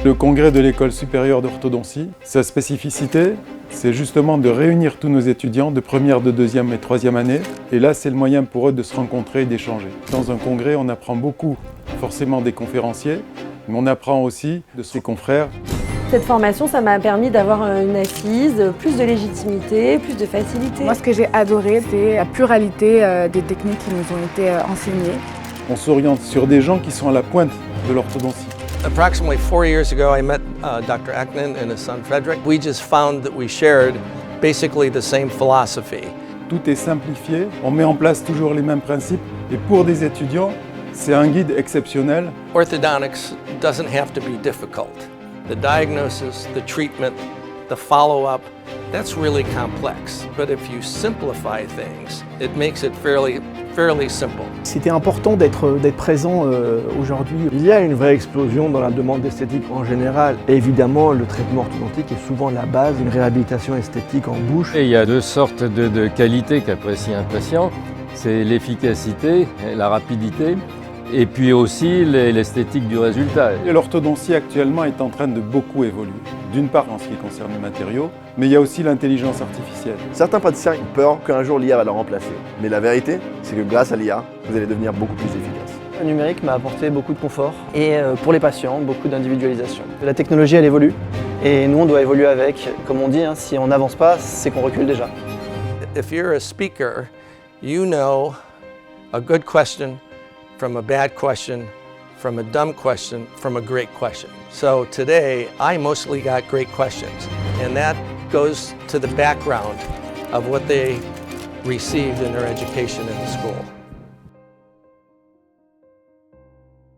Le congrès de l'École supérieure d'orthodontie, sa spécificité, c'est justement de réunir tous nos étudiants de première, de deuxième et troisième année. Et là, c'est le moyen pour eux de se rencontrer et d'échanger. Dans un congrès, on apprend beaucoup, forcément des conférenciers, mais on apprend aussi de ses confrères. Cette formation, ça m'a permis d'avoir une assise, plus de légitimité, plus de facilité. Moi, ce que j'ai adoré, c'est la pluralité des techniques qui nous ont été enseignées. On s'oriente sur des gens qui sont à la pointe de l'orthodontie. Approximately 4 years ago, I met Dr. Ekman and his son Frederick. We just found that we shared basically the same philosophy. Tout est simplifié, on met en place toujours les mêmes principes. Et pour des étudiants, c'est un guide exceptionnel. Orthodontics doesn't have to be difficult. The diagnosis, the treatment, the follow-up, that's really complex. But if you simplify things, it makes it fairly simple. C'était important d'être présent aujourd'hui. Il y a une vraie explosion dans la demande d'esthétique en général. Et évidemment, le traitement orthodontique est souvent la base d'une réhabilitation esthétique en bouche. Et il y a deux sortes de qualités qu'apprécie un patient. C'est l'efficacité, la rapidité, et puis aussi l'esthétique du résultat. L'orthodontie actuellement est en train de beaucoup évoluer. D'une part en ce qui concerne les matériaux, mais il y a aussi l'intelligence artificielle. Certains praticiens ont peur qu'un jour l'IA va leur remplacer. Mais la vérité, c'est que grâce à l'IA, vous allez devenir beaucoup plus efficace. Le numérique m'a apporté beaucoup de confort et pour les patients, beaucoup d'individualisation. La technologie, elle évolue et nous, on doit évoluer avec. Comme on dit, si on n'avance pas, c'est qu'on recule déjà. If you're a speaker, you know a good question from a bad question, from a dumb question, from a great question. So today, I mostly got great questions, and that goes to the background of what they received in their education in the school.